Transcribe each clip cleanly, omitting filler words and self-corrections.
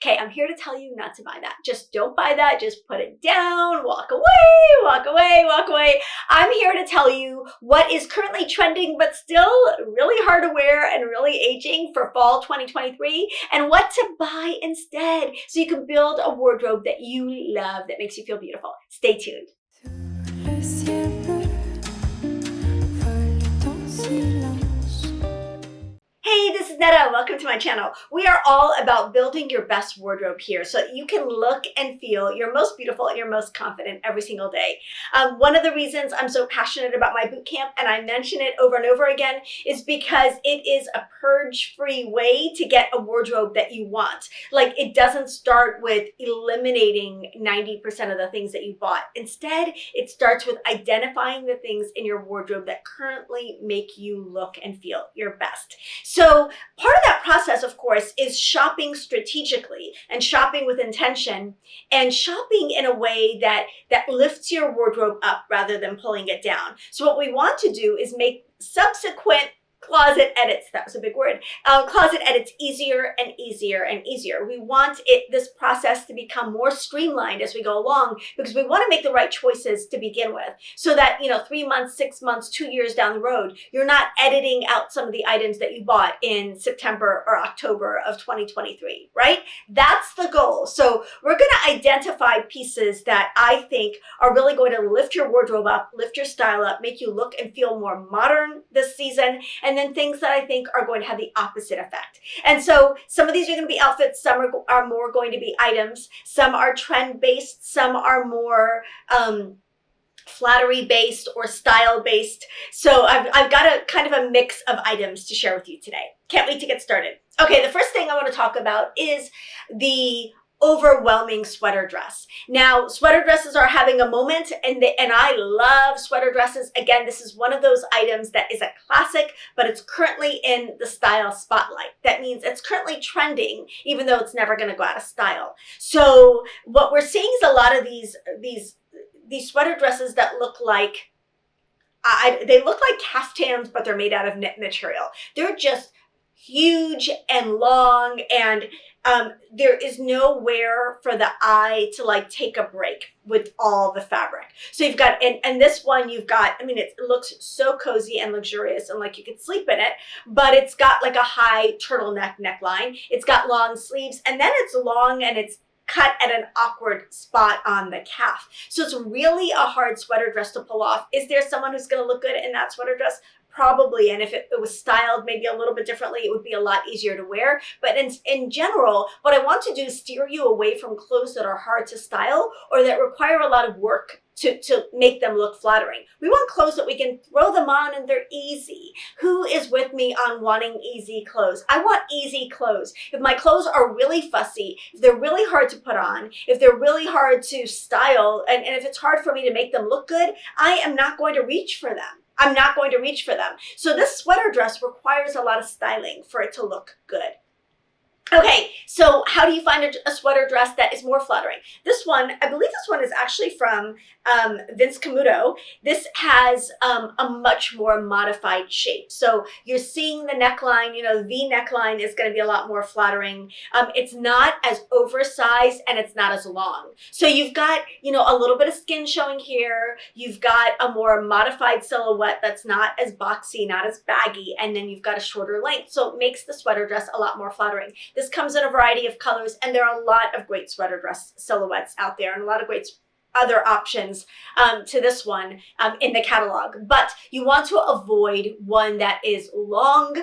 Okay, I'm here to tell you not to buy that. Just don't buy that. Just put it down, walk away, walk away, walk away. I'm here to tell you what is currently trending, but still really hard to wear and really aging for fall 2023, and what to buy instead so you can build a wardrobe that you love, that makes you feel beautiful. Stay tuned. Hey, this is Netta. Welcome to my channel. We are all about building your best wardrobe here so that you can look and feel your most beautiful and your most confident every single day. One of the reasons I'm so passionate about my boot camp, and I mention it over and over again, is because it is a purge-free way to get a wardrobe that you want. Like, it doesn't start with eliminating 90% of the things that you bought. Instead, it starts with identifying the things in your wardrobe that currently make you look and feel your best. So part of that process, of course, is shopping strategically and shopping with intention and shopping in a way that lifts your wardrobe up rather than pulling it down. So what we want to do is make subsequent closet edits, that was a big word, closet edits easier and easier and easier. We want this process to become more streamlined as we go along, because we want to make the right choices to begin with, so that, 3 months, 6 months, 2 years down the road, you're not editing out some of the items that you bought in September or October of 2023, right? That's the goal. So we're going to identify pieces that I think are really going to lift your wardrobe up, lift your style up, make you look and feel more modern this season, and then things that I think are going to have the opposite effect. And so some of these are going to be outfits, some are more going to be items, some are trend-based, some are more flattery-based or style-based. So I've got a kind of a mix of items to share with you today. Can't wait to get started. Okay, the first thing I want to talk about is the overwhelming sweater dress. Now, sweater dresses are having a moment, and I love sweater dresses. Again, this is one of those items that is a classic, but it's currently in the style spotlight. That means it's currently trending, even though it's never going to go out of style. So what we're seeing is a lot of these sweater dresses that look like, they look like caftans, but they're made out of knit material. They're just huge and long, and there is nowhere for the eye to take a break with all the fabric. So you've got, and this one you've got, it looks so cozy and luxurious and like you could sleep in it, but it's got like a high turtleneck neckline. It's got long sleeves, and then it's long and it's cut at an awkward spot on the calf. So it's really a hard sweater dress to pull off. Is there someone who's going to look good in that sweater dress? Probably, and if it was styled maybe a little bit differently, it would be a lot easier to wear. But in general, what I want to do is steer you away from clothes that are hard to style or that require a lot of work to make them look flattering. We want clothes that we can throw them on and they're easy. Who is with me on wanting easy clothes? I want easy clothes. If my clothes are really fussy, if they're really hard to put on, if they're really hard to style, and if it's hard for me to make them look good, I am not going to reach for them. I'm not going to reach for them. So this sweater dress requires a lot of styling for it to look good. Okay, so how do you find a sweater dress that is more flattering? This one, I believe this one is actually from Vince Camuto. This has a much more modified shape. So you're seeing the neckline, the V neckline is going to be a lot more flattering. It's not as oversized and it's not as long. So you've got, a little bit of skin showing here. You've got a more modified silhouette that's not as boxy, not as baggy, and then you've got a shorter length. So it makes the sweater dress a lot more flattering. This comes in a variety of colors, and there are a lot of great sweater dress silhouettes out there and a lot of great other options to this one in the catalog. But you want to avoid one that is long,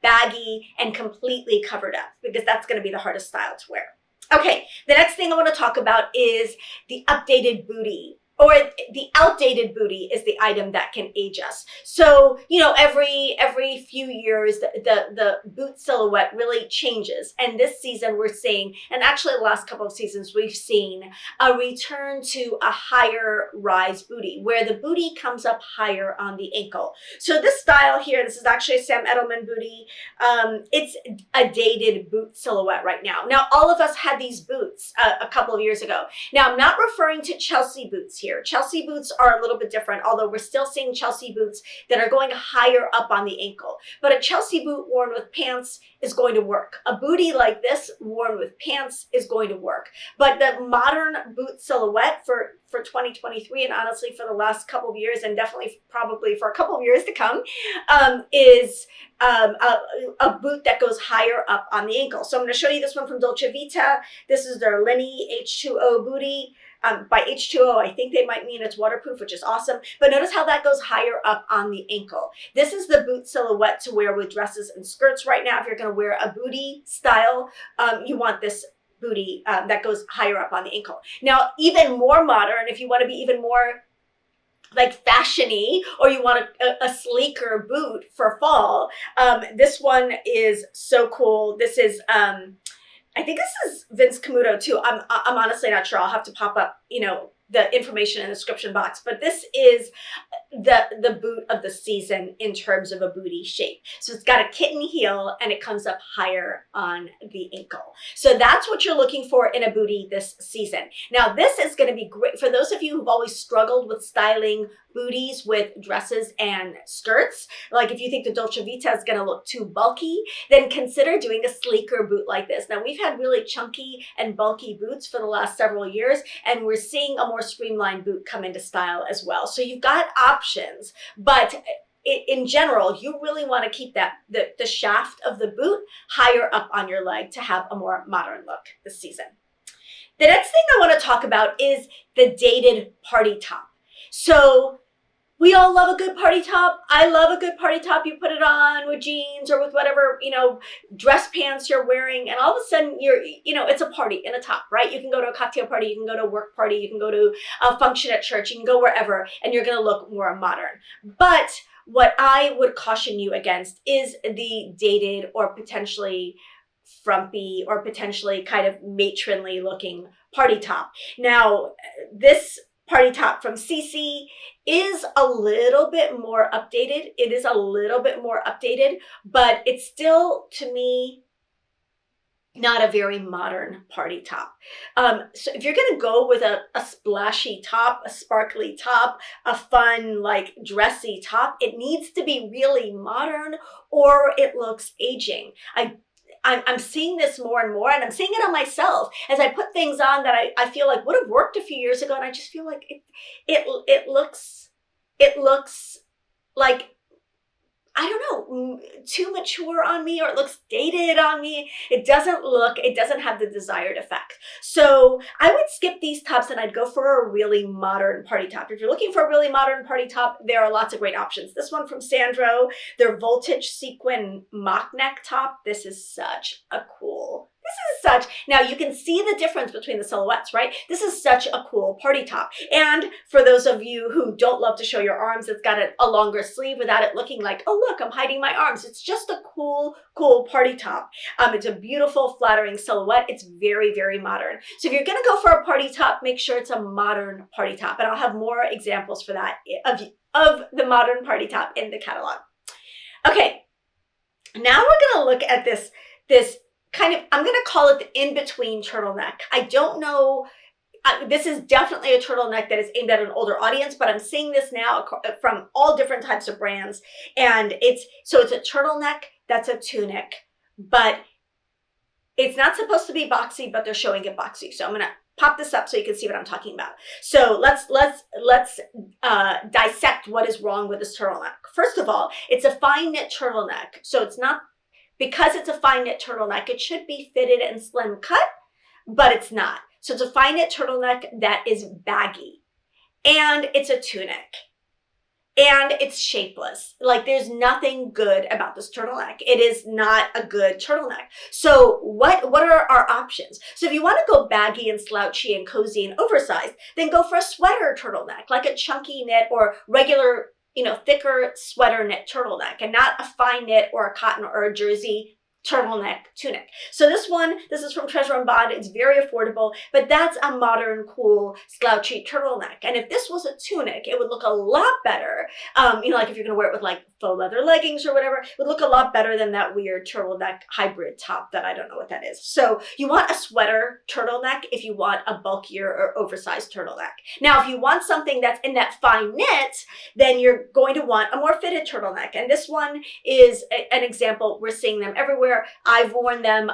baggy, and completely covered up, because that's going to be the hardest style to wear. Okay, the next thing I want to talk about is the updated bootie. Or the outdated bootie is the item that can age us. So, every few years, the boot silhouette really changes. And this season we're seeing, and actually the last couple of seasons, we've seen a return to a higher rise bootie, where the bootie comes up higher on the ankle. So this style here, this is actually a Sam Edelman bootie. It's a dated boot silhouette right now. Now, all of us had these boots. boots a couple of years ago. Now, I'm not referring to Chelsea boots here. Chelsea boots are a little bit different, although we're still seeing Chelsea boots that are going higher up on the ankle. But a Chelsea boot worn with pants is going to work. A bootie like this worn with pants is going to work. But the modern boot silhouette for 2023, and honestly for the last couple of years, and definitely probably for a couple of years to come, is a boot that goes higher up on the ankle. So I'm going to show you this one from Dolce Vita. This is their Linny H2O bootie. By H2O, I think they might mean it's waterproof, which is awesome. But notice how that goes higher up on the ankle. This is the boot silhouette to wear with dresses and skirts right now. If you're going to wear a bootie style, you want this bootie that goes higher up on the ankle. Now, even more modern, if you want to be even more like fashion-y, or you want a sleeker boot for fall, this one is so cool. This is I think this is Vince Camuto too. I'm honestly not sure. I'll have to pop up, you know, the information in the description box, but this is the boot of the season in terms of a bootie shape. So it's got a kitten heel and it comes up higher on the ankle. So that's what you're looking for in a bootie this season. Now, this is going to be great for those of you who've always struggled with styling booties with dresses and skirts. Like if you think the Dolce Vita is going to look too bulky, then consider doing a sleeker boot like this. Now, we've had really chunky and bulky boots for the last several years, and we're seeing a more streamlined boot come into style as well. So you've got options, but in general, you really want to keep that the shaft of the boot higher up on your leg to have a more modern look this season. The next thing I want to talk about is the dated party top. So we all love a good party top. I love a good party top. You put it on with jeans or with whatever, you know, dress pants you're wearing, and all of a sudden it's a party in a top, right? You can go to a cocktail party, you can go to a work party, you can go to a function at church, you can go wherever, and you're going to look more modern. But what I would caution you against is the dated or potentially frumpy or potentially kind of matronly looking party top. Now, this party top from CC is a little bit more updated. It is a little bit more updated, but it's still, to me, not a very modern party top. So if you're going to go with a splashy top, a sparkly top, a fun, like dressy top, it needs to be really modern or it looks aging. I'm seeing this more and more, and I'm seeing it on myself as I put things on that I feel like would have worked a few years ago, and I just feel like it looks like, I don't know, too mature on me, or it looks dated on me. It doesn't have the desired effect. So I would skip these tops and I'd go for a really modern party top. If you're looking for a really modern party top, there are lots of great options. This one from Sandro, their Voltage Sequin Mock Neck top. This is such a cool, now you can see the difference between the silhouettes, right? This is such a cool party top. And for those of you who don't love to show your arms, it's got a longer sleeve without it looking like, oh look, I'm hiding my arms. It's just a cool party top. It's a beautiful, flattering silhouette. It's very, very modern. So if you're gonna go for a party top, make sure it's a modern party top. And I'll have more examples for that of the modern party top in the catalog. Okay, now we're gonna look at this kind of, I'm going to call it the in-between turtleneck. I don't know, this is definitely a turtleneck that is aimed at an older audience, but I'm seeing this now from all different types of brands. And it's a turtleneck that's a tunic, but it's not supposed to be boxy, but they're showing it boxy. So I'm going to pop this up so you can see what I'm talking about. So let's dissect what is wrong with this turtleneck. First of all, it's a fine knit turtleneck. So it's not, because it's a fine knit turtleneck, it should be fitted and slim cut, but it's not. So it's a fine knit turtleneck that is baggy, and it's a tunic, and it's shapeless. Like, there's nothing good about this turtleneck. It is not a good turtleneck. So what are our options? So if you want to go baggy and slouchy and cozy and oversized, then go for a sweater turtleneck, like a chunky knit or regular, thicker sweater knit turtleneck, and not a fine knit or a cotton or a jersey turtleneck tunic. So this is from Treasure and Bond. It's very affordable, but that's a modern, cool, slouchy turtleneck. And if this was a tunic, it would look a lot better. Like if you're going to wear it with like faux leather leggings or whatever, it would look a lot better than that weird turtleneck hybrid top that I don't know what that is. So you want a sweater turtleneck if you want a bulkier or oversized turtleneck. Now, if you want something that's in that fine knit, then you're going to want a more fitted turtleneck. And this one is an example. We're seeing them everywhere. I've worn them.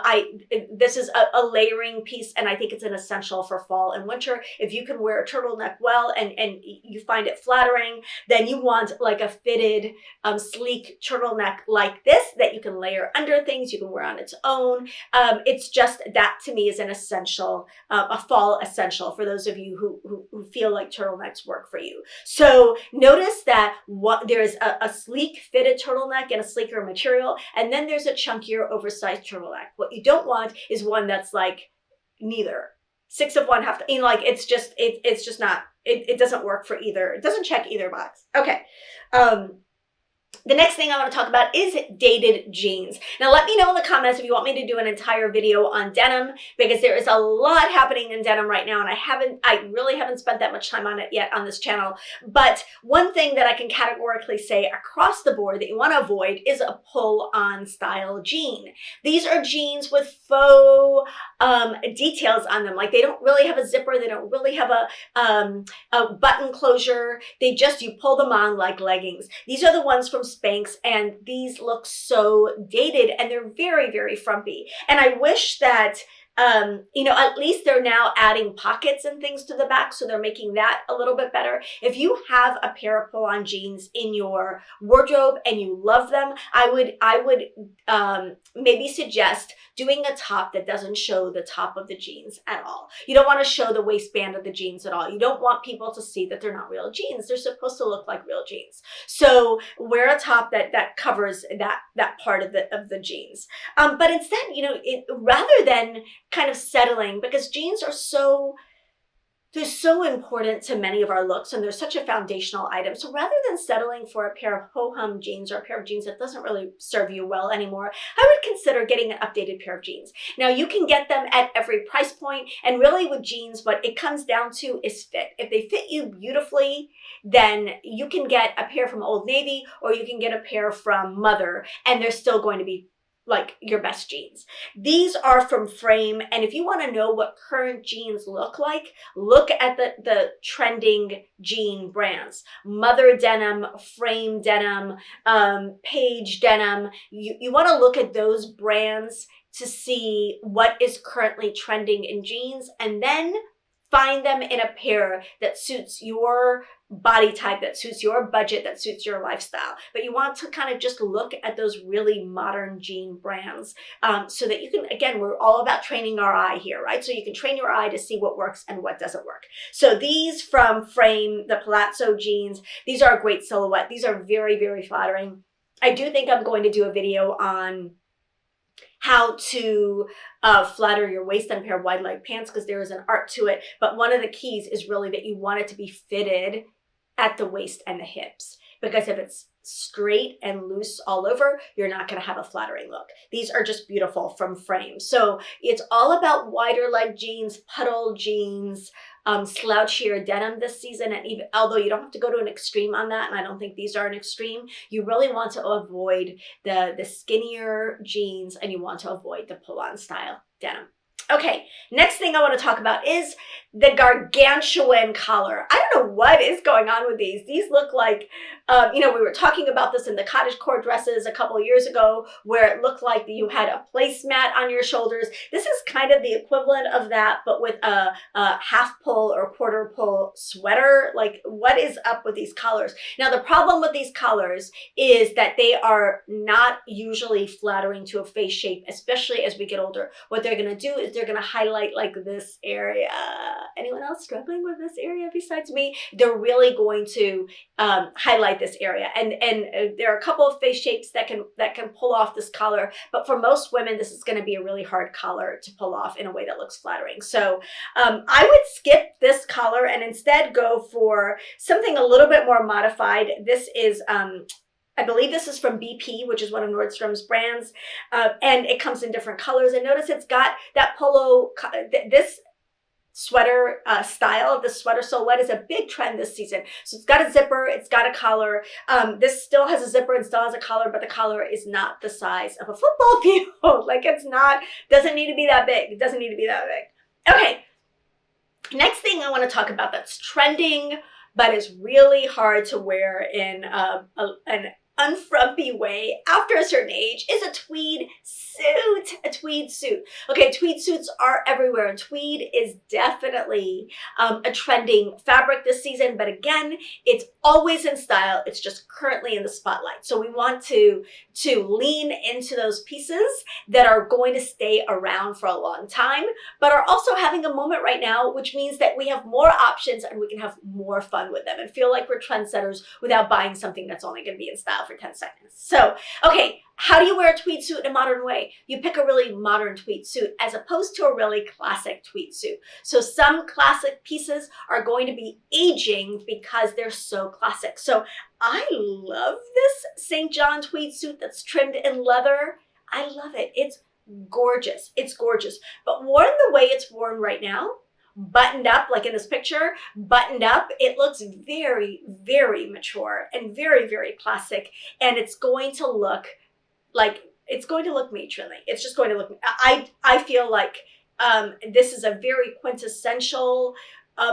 This is a layering piece, and I think it's an essential for fall and winter. If you can wear a turtleneck well and you find it flattering, then you want like a fitted, sleek turtleneck like this that you can layer under things, you can wear on its own. It's just, that to me is an essential, a fall essential for those of you who feel like turtlenecks work for you. So notice that there's a sleek fitted turtleneck and a sleeker material, and then there's a chunkier oversized turtleneck. What you don't want is one that's like neither. 6 of one, half, it's just not, it doesn't work for either. It doesn't check either box. Okay. The next thing I want to talk about is dated jeans. Now, let me know in the comments if you want me to do an entire video on denim, because there is a lot happening in denim right now, and I really haven't spent that much time on it yet on this channel. But one thing that I can categorically say across the board that you want to avoid is a pull-on style jean. These are jeans with faux details on them. Like, they don't really have a zipper. They don't really have a button closure. You pull them on like leggings. These are the ones from Spanx, and these look so dated, and they're very, very frumpy. And I wish that at least they're now adding pockets and things to the back, so they're making that a little bit better. If you have a pair of pull-on jeans in your wardrobe and you love them, I would maybe suggest doing a top that doesn't show the top of the jeans at all. You don't want to show the waistband of the jeans at all. You don't want people to see that they're not real jeans. They're supposed to look like real jeans. So wear a top that covers that part of the jeans. But instead, rather than kind of settling, because jeans are they're so important to many of our looks, and they're such a foundational item. So rather than settling for a pair of ho-hum jeans or a pair of jeans that doesn't really serve you well anymore, I would consider getting an updated pair of jeans. Now, you can get them at every price point, and really with jeans, what it comes down to is fit. If they fit you beautifully, then you can get a pair from Old Navy, or you can get a pair from Mother, and they're still going to be like your best jeans. These are from Frame, and if you want to know what current jeans look like, look at the trending jean brands. Mother denim, Frame denim, Page denim. You want to look at those brands to see what is currently trending in jeans, and then find them in a pair that suits your body type, that suits your budget, that suits your lifestyle. But you want to kind of just look at those really modern jean brands so that you can, again, we're all about training our eye here, right? So you can train your eye to see what works and what doesn't work. So these from Frame, the Palazzo jeans, these are a great silhouette. These are very, very flattering. I do think I'm going to do a video on how to flatter your waist on a pair of wide leg pants, because there is an art to it. But one of the keys is really that you want it to be fitted at the waist and the hips, because if it's straight and loose all over, you're not going to have a flattering look. These are just beautiful from Frame. So it's all about wider leg jeans, puddle jeans, slouchier denim this season. And even although you don't have to go to an extreme on that, and I don't think these are an extreme, you really want to avoid the skinnier jeans, and you want to avoid the pull-on style denim. Okay, next thing I want to talk about is the Gargantuan Collar. I don't know what is going on with these. These look like, we were talking about this in the cottagecore dresses a couple of years ago, where it looked like you had a placemat on your shoulders. This is kind of the equivalent of that, but with a half pull or quarter pull sweater. Like, what is up with these collars? Now, the problem with these collars is that they are not usually flattering to a face shape, especially as we get older. What they're going to do is they're going to highlight like this area. Anyone else struggling with this area besides me? They're really going to highlight this area. And there are a couple of face shapes that can pull off this collar, but for most women, this is going to be a really hard collar to pull off in a way that looks flattering. So I would skip this collar and instead go for something a little bit more modified. This is I believe this is from BP, which is one of Nordstrom's brands, and it comes in different colors. And notice it's got that polo, this sweater style, the sweater silhouette is a big trend this season. So it's got a zipper, it's got a collar. This still has a zipper and still has a collar, but the collar is not the size of a football field. Like it's not, doesn't need to be that big. It doesn't need to be that big. Okay, next thing I want to talk about that's trending, but is really hard to wear in an unfrumpy way after a certain age is a tweed suit, a tweed suit. Okay, tweed suits are everywhere, and tweed is definitely a trending fabric this season, but again, it's always in style. It's just currently in the spotlight. So we want to lean into those pieces that are going to stay around for a long time, but are also having a moment right now, which means that we have more options and we can have more fun with them and feel like we're trendsetters without buying something that's only going to be in style for 10 seconds. So, okay, how do you wear a tweed suit in a modern way? You pick a really modern tweed suit as opposed to a really classic tweed suit. So some classic pieces are going to be aging because they're so classic. So I love this St. John tweed suit that's trimmed in leather. I love it. It's gorgeous. It's gorgeous. But worn the way it's worn right now, buttoned up, like in this picture, buttoned up, it looks very, very mature and very, very classic. And it's going to look like, it's going to look matronly. It's just going to look, I feel like this is a very quintessential,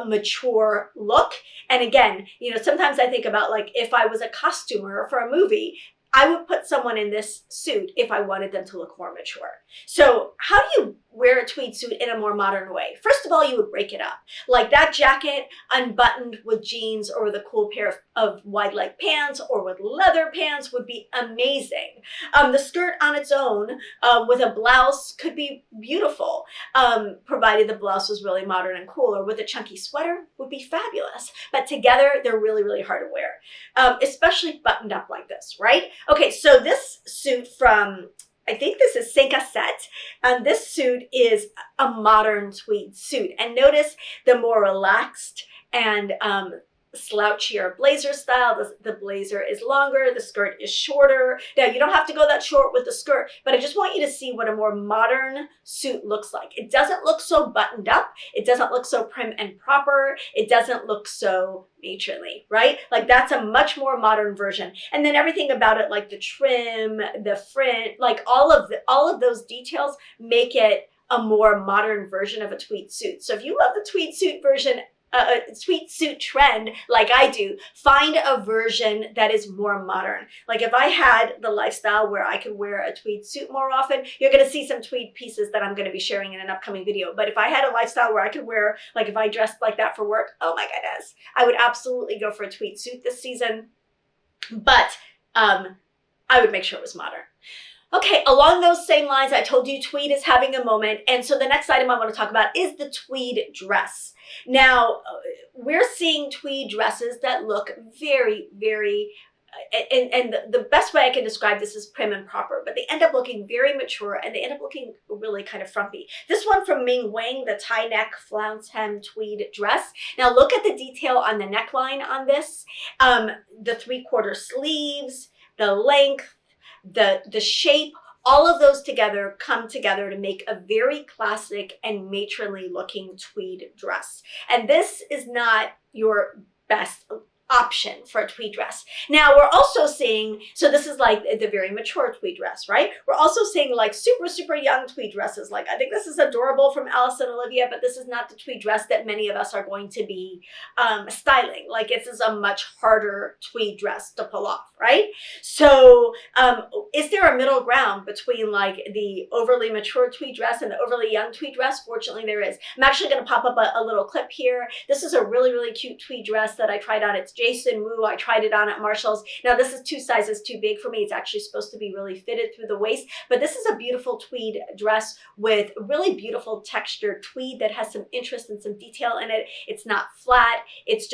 mature look. And again, you know, sometimes I think about like, if I was a costumer for a movie, I would put someone in this suit if I wanted them to look more mature. So how do you wear a tweed suit in a more modern way? First of all, you would break it up. Like that jacket unbuttoned with jeans or with a cool pair of wide leg pants or with leather pants would be amazing. The skirt on its own with a blouse could be beautiful, provided the blouse was really modern and cool, or with a chunky sweater would be fabulous. But together, they're really, really hard to wear, especially buttoned up like this, right? Okay, so this suit from, I think this is Saint Cassette. This suit is a modern tweed suit. And notice the more relaxed and slouchier blazer style. The blazer is longer, the skirt is shorter. Now, you don't have to go that short with the skirt, but I just want you to see what a more modern suit looks like. It doesn't look so buttoned up. It doesn't look so prim and proper. It doesn't look so matronly, right? Like that's a much more modern version. And then everything about it, like the trim, the front, like all of those details make it a more modern version of a tweed suit. So if you love the tweed suit version, tweed suit trend like I do, find a version that is more modern. Like if I had the lifestyle where I could wear a tweed suit more often, you're going to see some tweed pieces that I'm going to be sharing in an upcoming video. But if I had a lifestyle where I could wear, like if I dressed like that for work, oh my goodness, I would absolutely go for a tweed suit this season. But I would make sure it was modern. Okay, along those same lines, I told you tweed is having a moment. And so the next item I want to talk about is the tweed dress. Now, we're seeing tweed dresses that look very, very, and the best way I can describe this is prim and proper, but they end up looking very mature and they end up looking really kind of frumpy. This one from Ming Wang, the tie neck flounce hem tweed dress. Now look at the detail on the neckline on this, the 3/4 sleeves, the length, the shape, all of those together come together to make a very classic and matronly looking tweed dress. And this is not your best option for a tweed dress. Now we're also seeing, so this is like the very mature tweed dress, right? We're also seeing like super, super young tweed dresses. Like I think this is adorable from Alice and Olivia, but this is not the tweed dress that many of us are going to be styling. Like this is a much harder tweed dress to pull off, right? So is there a middle ground between like the overly mature tweed dress and the overly young tweed dress? Fortunately, there is. I'm actually going to pop up a little clip here. This is a really, really cute tweed dress that I tried on. It's Jason Wu. I tried it on at Marshall's. Now this is 2 sizes too big for me. It's actually supposed to be really fitted through the waist, but this is a beautiful tweed dress with really beautiful textured tweed that has some interest and some detail in it. It's not flat. It's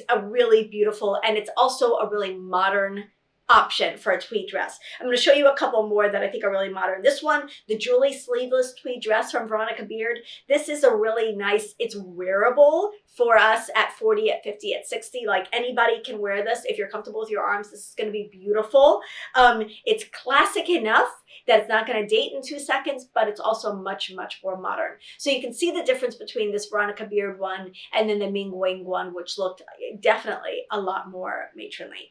a really beautiful, and it's also a really modern option for a tweed dress. I'm going to show you a couple more that I think are really modern. This one, the Julie sleeveless tweed dress from Veronica Beard. This is a really nice, it's wearable for us at 40, at 50, at 60. Like anybody can wear this. If you're comfortable with your arms, this is going to be beautiful. It's classic enough that it's not going to date in 2 seconds, but it's also much, much more modern. So you can see the difference between this Veronica Beard one and then the Ming Wing one, which looked definitely a lot more matronly.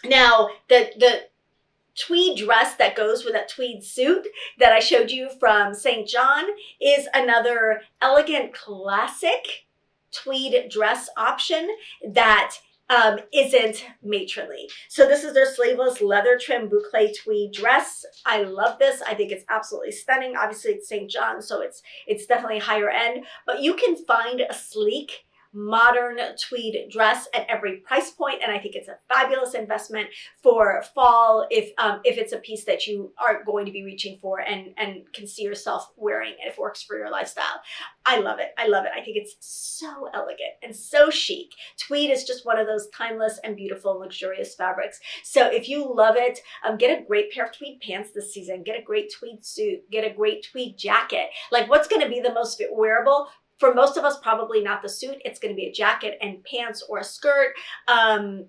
Now, the tweed dress that goes with that tweed suit that I showed you from St. John is another elegant, classic tweed dress option that isn't matronly. So this is their sleeveless leather trim boucle tweed dress. I love this. I think it's absolutely stunning. Obviously, it's St. John, so it's definitely higher end, but you can find a sleek, modern tweed dress at every price point, and I think it's a fabulous investment for fall if it's a piece that you are going to be reaching for and can see yourself wearing, and if it works for your lifestyle. I love it. I love it. I think it's so elegant and so chic. Tweed is just one of those timeless and beautiful and luxurious fabrics. So if you love it, get a great pair of tweed pants this season. Get a great tweed suit. Get a great tweed jacket. Like, what's going to be the most wearable? For most of us, probably not the suit. It's going to be a jacket and pants or a skirt, and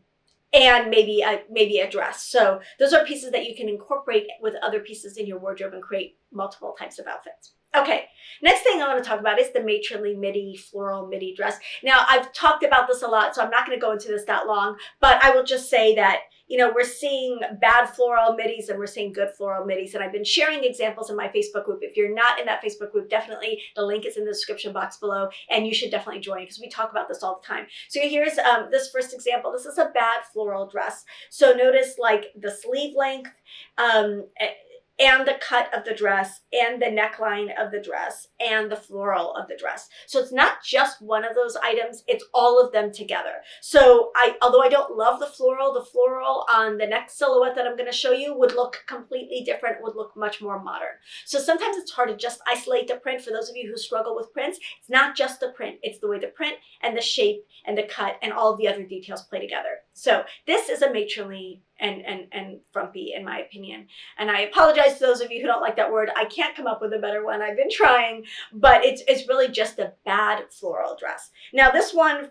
maybe a dress. So those are pieces that you can incorporate with other pieces in your wardrobe and create multiple types of outfits. Okay, next thing I want to talk about is the Matronly Midi floral midi dress. Now, I've talked about this a lot, so I'm not going to go into this that long, but I will just say that, you know, we're seeing bad floral midis and we're seeing good floral midis, and I've been sharing examples in my Facebook group. If you're not in that Facebook group, definitely the link is in the description box below, and you should definitely join because we talk about this all the time. So here's this first example. This is a bad floral dress. So notice like the sleeve length, and the cut of the dress, and the neckline of the dress, and the floral of the dress. So it's not just one of those items, it's all of them together. So although I don't love the floral on the next silhouette that I'm gonna show you would look completely different, would look much more modern. So sometimes it's hard to just isolate the print. For those of you who struggle with prints, it's not just the print, it's the way the print and the shape and the cut and all of the other details play together. So this is a matronly and frumpy, in my opinion. And I apologize to those of you who don't like that word. I can't come up with a better one. I've been trying, but it's really just a bad floral dress. Now this one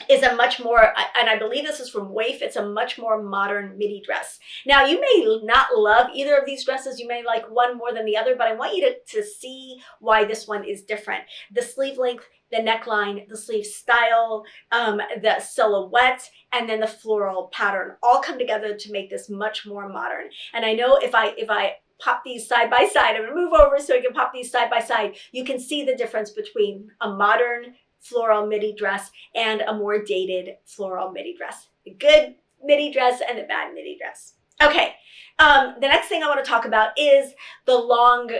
is a much more, and I believe this is from Waif, it's a much more modern midi dress. Now you may not love either of these dresses. You may like one more than the other, but I want you to see why this one is different. The sleeve length, the neckline, the sleeve style, the silhouette, and then the floral pattern all come together to make this much more modern. And I know if I pop these side by side, I'm gonna move over so I can pop these side by side, you can see the difference between a modern floral midi dress and a more dated floral midi dress. The good midi dress and the bad midi dress. Okay, the next thing I want to talk about is the long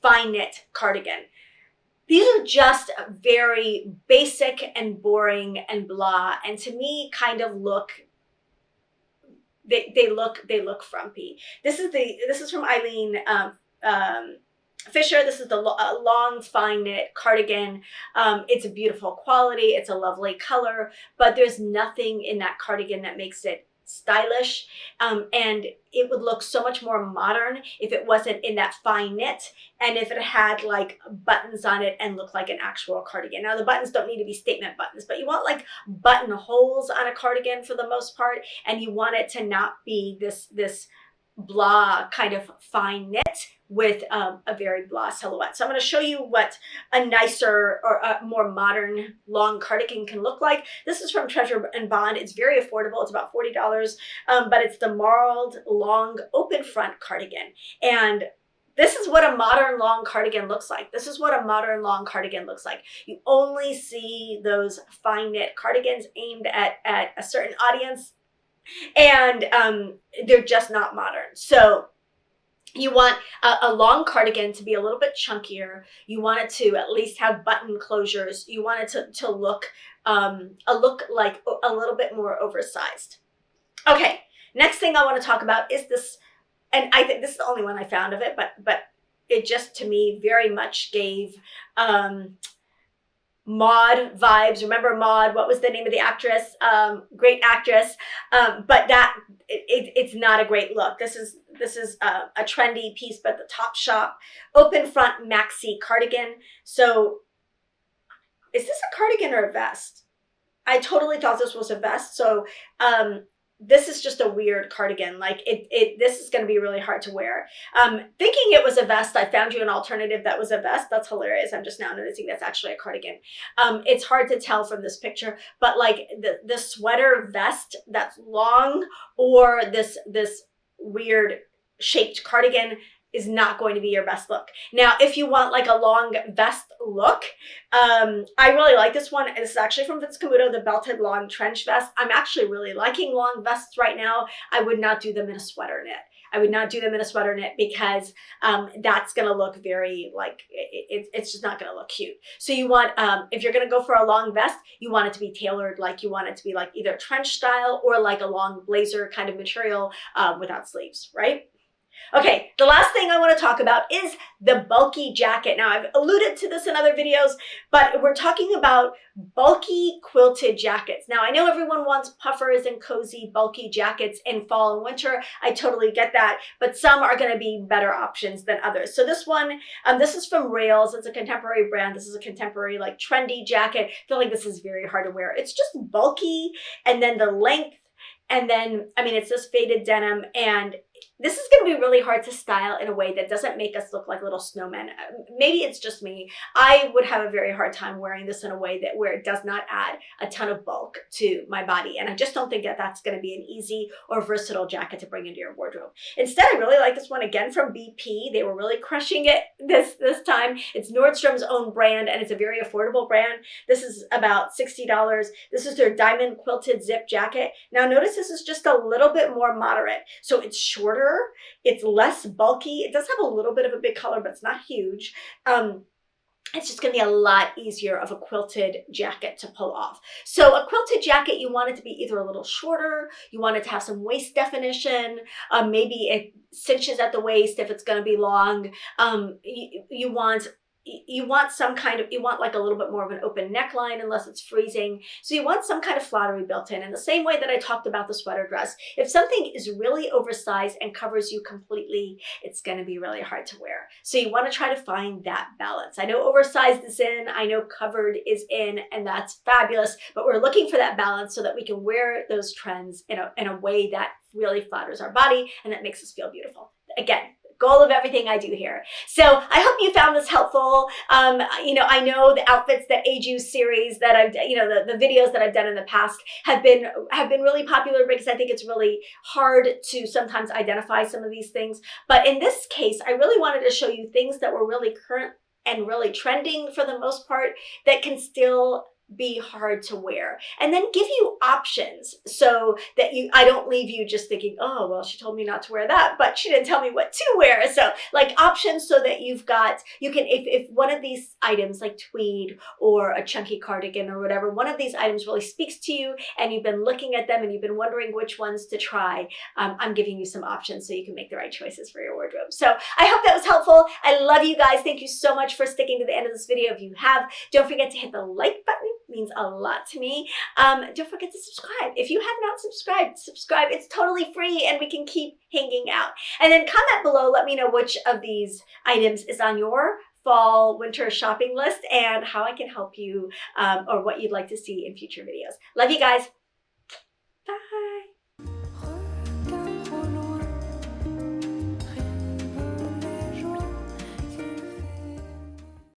fine knit cardigan. These are just very basic and boring and blah, and to me kind of look, they look frumpy. This is from Eileen Fisher. This is the long fine knit cardigan. It's a beautiful quality. It's a lovely color, but there's nothing in that cardigan that makes it stylish, and it would look so much more modern if it wasn't in that fine knit and if it had like buttons on it and looked like an actual cardigan. Now the buttons don't need to be statement buttons, but you want like buttonholes on a cardigan for the most part, and you want it to not be this blah kind of fine knit with a very blah silhouette. So I'm going to show you what a nicer or a more modern long cardigan can look like. This is from Treasure and Bond. It's very affordable. It's about $40, but it's the marled long open front cardigan. And this is what a modern long cardigan looks like. This is what a modern long cardigan looks like. You only see those fine knit cardigans aimed at a certain audience, and they're just not modern. So you want a long cardigan to be a little bit chunkier. You want it to at least have button closures. You want it to look like a little bit more oversized. Okay, next thing I want to talk about is this, and I think this is the only one I found of it, but it just to me very much gave Maude vibes. Remember Maude? What was the name of the actress? Great actress. But it's not a great look. This is a trendy piece, but the top shop, open front maxi cardigan. So is this a cardigan or a vest? I totally thought this was a vest. So this is just a weird cardigan. Like this is going to be really hard to wear. Thinking it was a vest, I found you an alternative that was a vest. That's hilarious. I'm just now noticing that's actually a cardigan. It's hard to tell from this picture, but like the sweater vest that's long, or this weird shaped cardigan is not going to be your best look. Now, if you want like a long vest look, I really like this one. This is actually from Vince Camuto, the belted long trench vest. I'm actually really liking long vests right now. I would not do them in a sweater knit. I would not do them in a sweater knit because that's going to look very like, it's just not going to look cute. So you want, if you're going to go for a long vest, you want it to be tailored, like you want it to be like either trench style or like a long blazer kind of material without sleeves, right? Okay, the last thing I want to talk about is the bulky jacket. Now, I've alluded to this in other videos, but we're talking about bulky quilted jackets. Now, I know everyone wants puffers and cozy bulky jackets in fall and winter. I totally get that, but some are going to be better options than others. So this one, this is from Rails. It's a contemporary brand. This is a contemporary, like trendy jacket. I feel like this is very hard to wear. It's just bulky, and then the length, and then, I mean, it's this faded denim, and this is going to be really hard to style in a way that doesn't make us look like little snowmen. Maybe it's just me. I would have a very hard time wearing this in a way that where it does not add a ton of bulk to my body. And I just don't think that that's going to be an easy or versatile jacket to bring into your wardrobe. Instead, I really like this one again from BP. They were really crushing it this time. It's Nordstrom's own brand, and it's a very affordable brand. This is about $60. This is their diamond quilted zip jacket. Now notice this is just a little bit more moderate. So it's shorter, it's less bulky. It does have a little bit of a big collar, but it's not huge. It's just going to be a lot easier of a quilted jacket to pull off. So a quilted jacket, you want it to be either a little shorter, you want it to have some waist definition, maybe it cinches at the waist if it's going to be long. You want some kind of, you want like a little bit more of an open neckline unless it's freezing. So you want some kind of flattery built in the same way that I talked about the sweater dress. If something is really oversized and covers you completely, it's going to be really hard to wear. So you want to try to find that balance. I know oversized is in, I know covered is in, and that's fabulous, but we're looking for that balance so that we can wear those trends in a way that really flatters our body and that makes us feel beautiful. Again, goal of everything I do here. So I hope you found this helpful. I know the outfits that age you series that I've, the videos that I've done in the past have been really popular because I think it's really hard to sometimes identify some of these things. But in this case, I really wanted to show you things that were really current and really trending for the most part that can still be hard to wear, and then give you options so that I don't leave you just thinking, oh, well, she told me not to wear that, but she didn't tell me what to wear. So like options so that you can, if one of these items like tweed or a chunky cardigan or whatever, one of these items really speaks to you and you've been looking at them and you've been wondering which ones to try, I'm giving you some options so you can make the right choices for your wardrobe. So I hope that was helpful. I love you guys. Thank you so much for sticking to the end of this video. If you have, don't forget to hit the like button. Means a lot to me. Don't forget to subscribe. If you have not subscribed, subscribe. It's totally free and we can keep hanging out. And then comment below, let me know which of these items is on your fall, winter shopping list and how I can help you or what you'd like to see in future videos. Love you guys. Bye.